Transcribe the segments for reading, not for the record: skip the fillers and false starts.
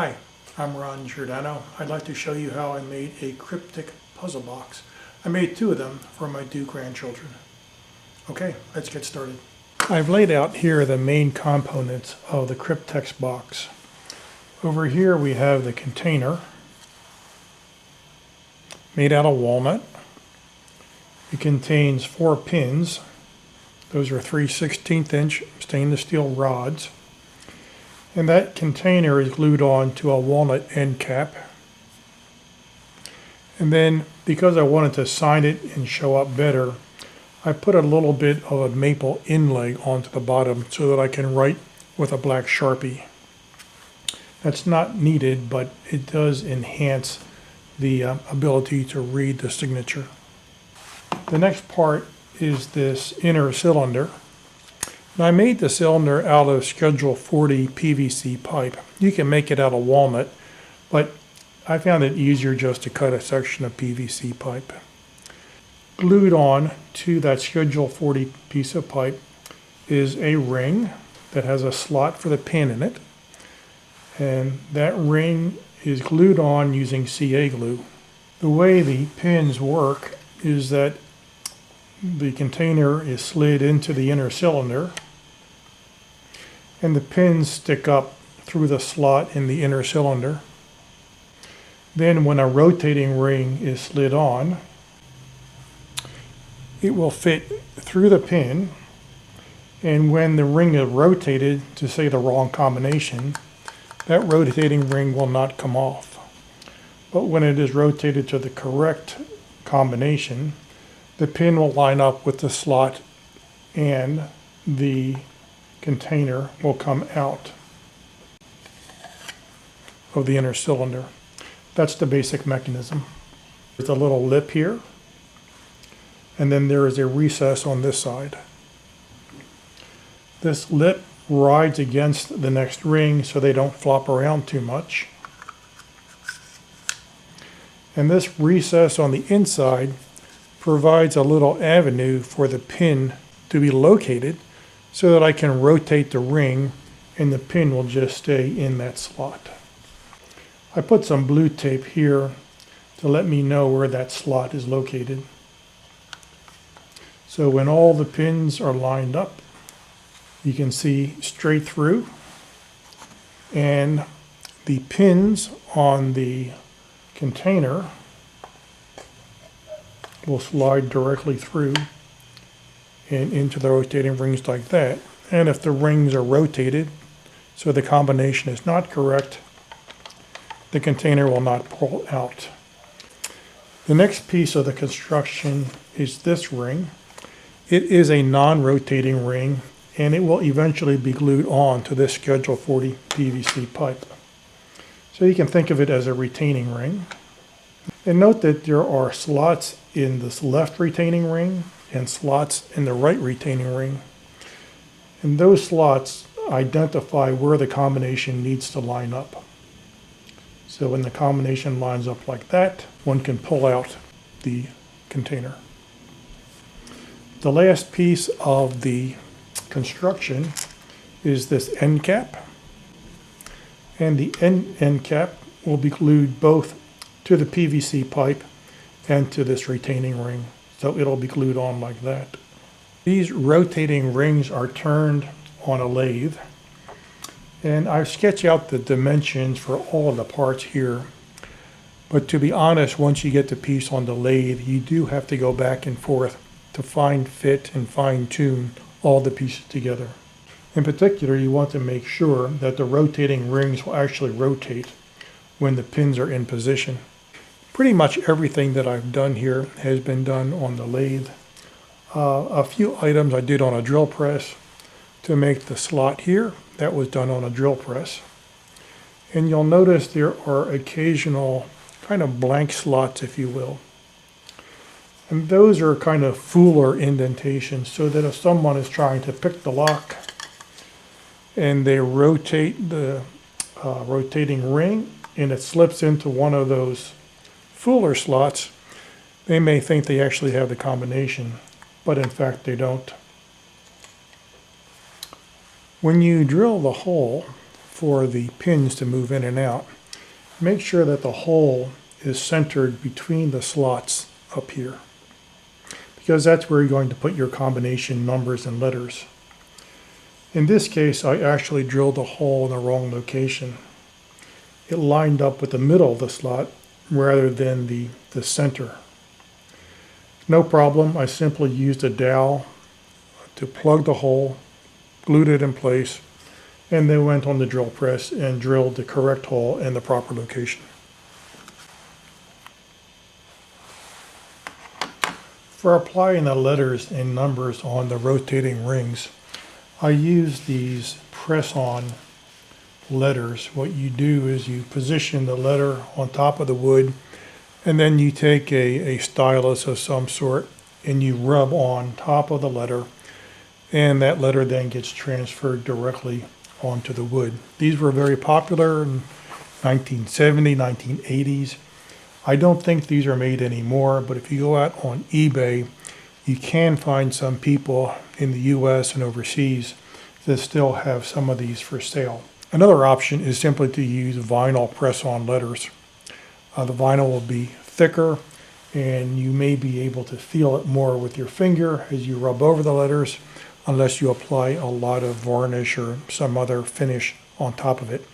Hi, I'm Ron Giordano. I'd like to show you how I made a cryptic puzzle box. I made two of them for my two grandchildren. Okay, let's get started. I've laid out here the main components of the Cryptex box. Over here we have the container made out of walnut. It contains 4 pins. Those are 3/16" stainless steel rods. And that container is glued on to a walnut end cap. And then, because I wanted to sign it and show up better, I put a little bit of a maple inlay onto the bottom so that I can write with a black Sharpie. That's not needed, but it does enhance the ability to read the signature. The next part is this inner cylinder. Now, I made the cylinder out of Schedule 40 PVC pipe. You can make it out of walnut, but I found it easier just to cut a section of PVC pipe. Glued on to that Schedule 40 piece of pipe is a ring that has a slot for the pin in it. And that ring is glued on using CA glue. The way the pins work is that the container is slid into the inner cylinder, and the pins stick up through the slot in the inner cylinder. Then when a rotating ring is slid on, it will fit through the pin, and when the ring is rotated to say the wrong combination, that rotating ring will not come off. But when it is rotated to the correct combination, the pin will line up with the slot and the container will come out of the inner cylinder. That's the basic mechanism. There's a little lip here, and then there is a recess on this side. This lip rides against the next ring so they don't flop around too much. And this recess on the inside provides a little avenue for the pin to be located so that I can rotate the ring and the pin will just stay in that slot. I put some blue tape here to let me know where that slot is located. So when all the pins are lined up, you can see straight through, and the pins on the container will slide directly through and into the rotating rings like that. And if the rings are rotated so the combination is not correct, the container will not pull out. The next piece of the construction is this ring. It is a non-rotating ring, and it will eventually be glued on to this Schedule 40 PVC pipe. So you can think of it as a retaining ring. And note that there are slots in this left retaining ring and slots in the right retaining ring. And those slots identify where the combination needs to line up. So when the combination lines up like that, one can pull out the container. The last piece of the construction is this end cap. And the end cap will be glued both to the PVC pipe and to this retaining ring. So it'll be glued on like that. These rotating rings are turned on a lathe. And I've sketched out the dimensions for all of the parts here. But to be honest, once you get the piece on the lathe, you do have to go back and forth to fine fit and fine tune all the pieces together. In particular, you want to make sure that the rotating rings will actually rotate when the pins are in position. Pretty much everything that I've done here has been done on the lathe. A few items I did on a drill press. To make the slot here, that was done on a drill press. And you'll notice there are occasional kind of blank slots, if you will. And those are kind of Fuller indentations, so that if someone is trying to pick the lock and they rotate the rotating ring and it slips into one of those Fuller slots, they may think they actually have the combination, but in fact they don't. When you drill the hole for the pins to move in and out. Make sure that the hole is centered between the slots up here, because that's where you're going to put your combination numbers and letters. In this case, I actually drilled a hole in the wrong location. It lined up with the middle of the slot rather than the center. No problem, I simply used a dowel to plug the hole, glued it in place, and then went on the drill press and drilled the correct hole in the proper location. For applying the letters and numbers on the rotating rings, I use these Presson Letters. What you do is you position the letter on top of the wood, and then you take a stylus of some sort and you rub on top of the letter, and that letter then gets transferred directly onto the wood. These were very popular in 1970s, 1980s. I don't think these are made anymore, but if you go out on eBay, you can find some people in the US and overseas that still have some of these for sale. Another option is simply to use vinyl press-on letters. The vinyl will be thicker, and you may be able to feel it more with your finger as you rub over the letters, unless you apply a lot of varnish or some other finish on top of it.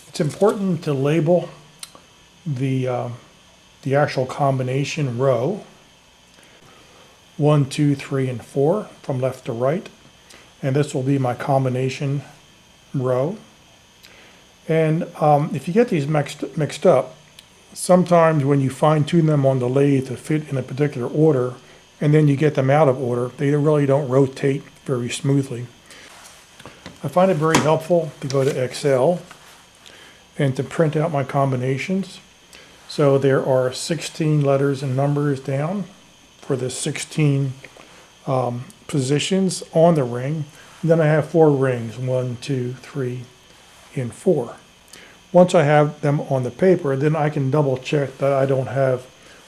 It's important to label the actual combination row 1, 2, 3, and 4 from left to right, and this will be my combination row. And if you get these mixed up, sometimes when you fine-tune them on the lathe to fit in a particular order, and then you get them out of order, they really don't rotate very smoothly. I find it very helpful to go to Excel and to print out my combinations. So there are 16 letters and numbers down for the 16 positions on the ring. And then I have 4 rings, 1, 2, 3, and 4. Once I have them on the paper, then I can double check that I don't have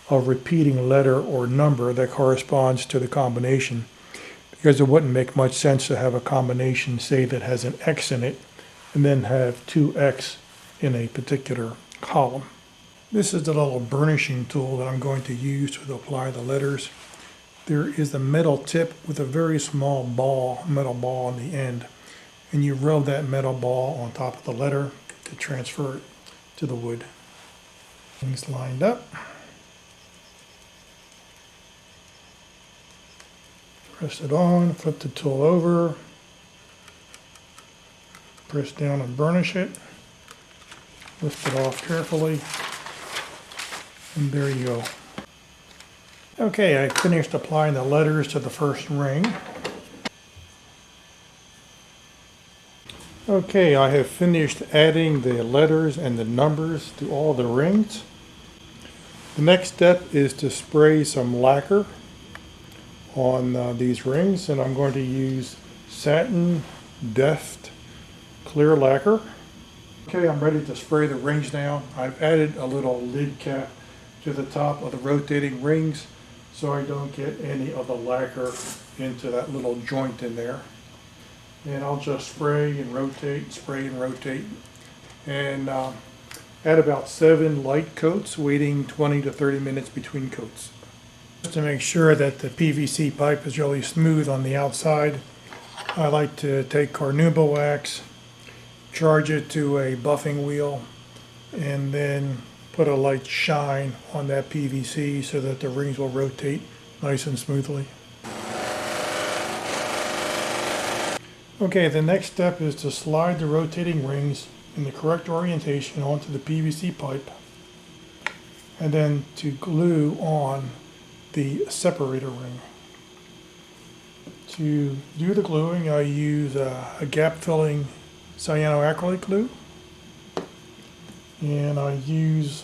a repeating letter or number that corresponds to the combination, because it wouldn't make much sense to have a combination, say, that has an X in it and then have 2X in a particular column. This is the little burnishing tool that I'm going to use to apply the letters. There is a metal tip with a very small metal ball on the end, and you rub that metal ball on top of the letter to transfer it to the wood. Things lined up. Press it on, flip the tool over, press down and burnish it, lift it off carefully, and there you go. Okay, I finished applying the letters to the first ring. Okay, I have finished adding the letters and the numbers to all the rings. The next step is to spray some lacquer on these rings, and I'm going to use Satin Deft clear lacquer. Okay, I'm ready to spray the rings now. I've added a little lid cap to the top of the rotating rings so I don't get any of the lacquer into that little joint in there. And I'll just spray and rotate, and add about 7 light coats, waiting 20 to 30 minutes between coats. Just to make sure that the PVC pipe is really smooth on the outside, I like to take carnauba wax, charge it to a buffing wheel, and then put a light shine on that PVC so that the rings will rotate nice and smoothly. Okay, the next step is to slide the rotating rings in the correct orientation onto the PVC pipe, and then to glue on the separator ring. To do the gluing, I use a gap-filling cyanoacrylate glue, and I use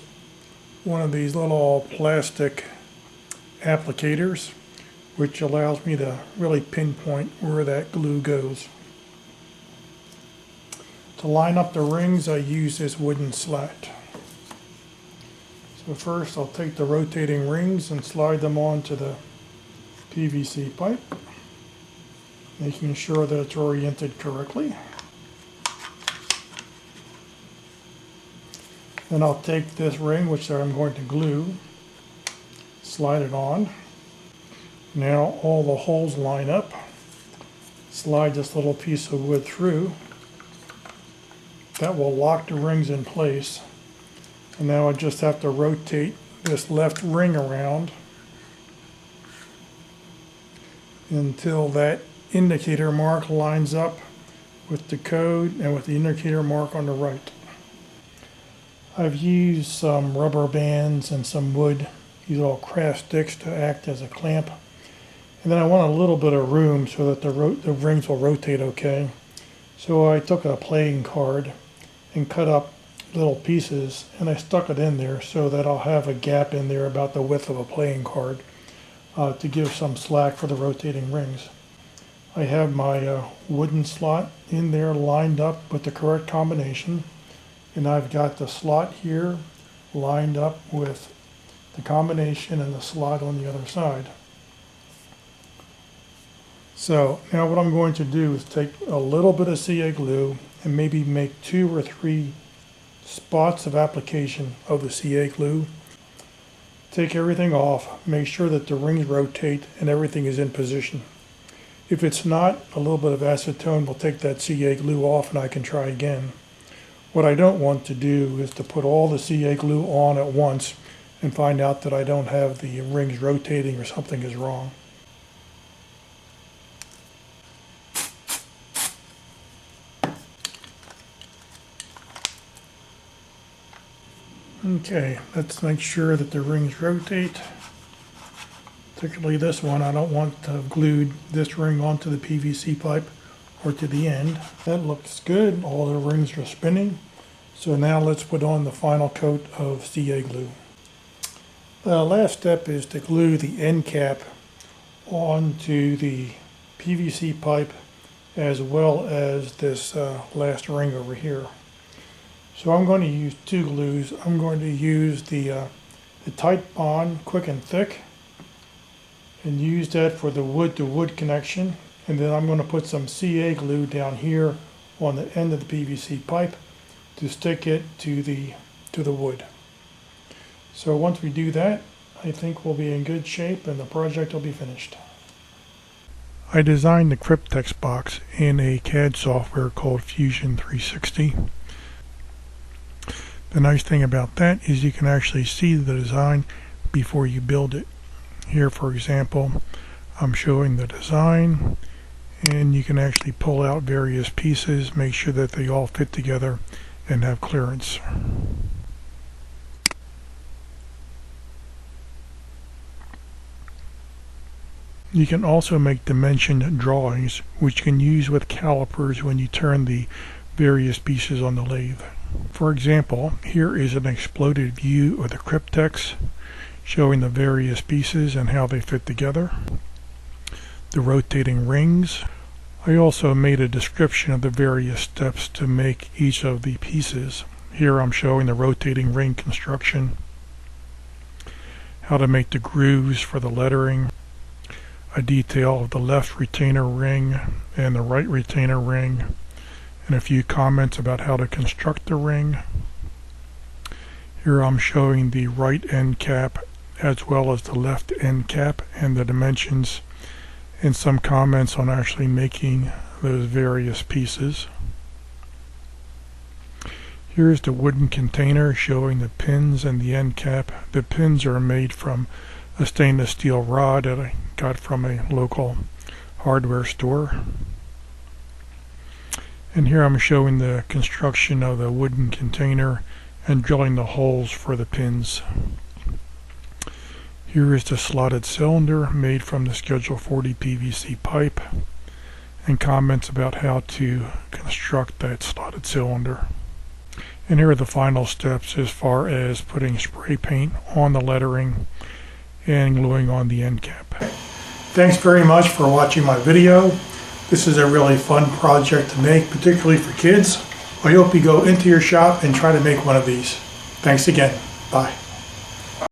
one of these little plastic applicators, which allows me to really pinpoint where that glue goes. To line up the rings, I use this wooden slat. So first I'll take the rotating rings and slide them onto the PVC pipe, making sure that it's oriented correctly. Then I'll take this ring, which I'm going to glue, slide it on. Now all the holes line up. Slide this little piece of wood through. That will lock the rings in place. And now I just have to rotate this left ring around until that indicator mark lines up with the code and with the indicator mark on the right. I've used some rubber bands and some wood, these little craft sticks, to act as a clamp. And then I want a little bit of room so that the rings will rotate okay. So I took a playing card and cut up little pieces, and I stuck it in there so that I'll have a gap in there about the width of a playing card to give some slack for the rotating rings. I have my wooden slot in there lined up with the correct combination, and I've got the slot here lined up with the combination and the slot on the other side. So now what I'm going to do is take a little bit of CA glue and maybe make 2 or 3 spots of application of the CA glue. Take everything off, make sure that the rings rotate and everything is in position. If it's not, a little bit of acetone will take that CA glue off and I can try again. What I don't want to do is to put all the CA glue on at once and find out that I don't have the rings rotating or something is wrong. Okay, let's make sure that the rings rotate. Particularly this one, I don't want to have glued this ring onto the PVC pipe or to the end. That looks good, all the rings are spinning. So now let's put on the final coat of CA glue. The last step is to glue the end cap onto the PVC pipe as well as this last ring over here. So I'm going to use 2 glues. I'm going to use the Tight Bond Quick and Thick and use that for the wood to wood connection. And then I'm going to put some CA glue down here on the end of the PVC pipe to stick it to the wood. So once we do that, I think we'll be in good shape and the project will be finished. I designed the Cryptex box in a CAD software called Fusion 360. The nice thing about that is you can actually see the design before you build it. Here, for example, I'm showing the design, and you can actually pull out various pieces, make sure that they all fit together and have clearance. You can also make dimension drawings, which you can use with calipers when you turn the various pieces on the lathe. For example, here is an exploded view of the Cryptex showing the various pieces and how they fit together. The rotating rings. I also made a description of the various steps to make each of the pieces. Here I'm showing the rotating ring construction, how to make the grooves for the lettering, a detail of the left retainer ring and the right retainer ring, and a few comments about how to construct the ring. Here I'm showing the right end cap as well as the left end cap and the dimensions, and some comments on actually making those various pieces. Here's the wooden container showing the pins and the end cap. The pins are made from a stainless steel rod that I got from a local hardware store. And here I'm showing the construction of the wooden container and drilling the holes for the pins. Here is the slotted cylinder made from the Schedule 40 PVC pipe, and comments about how to construct that slotted cylinder. And here are the final steps as far as putting spray paint on the lettering and gluing on the end cap. Thanks very much for watching my video. This is a really fun project to make, particularly for kids. I hope you go into your shop and try to make one of these. Thanks again. Bye.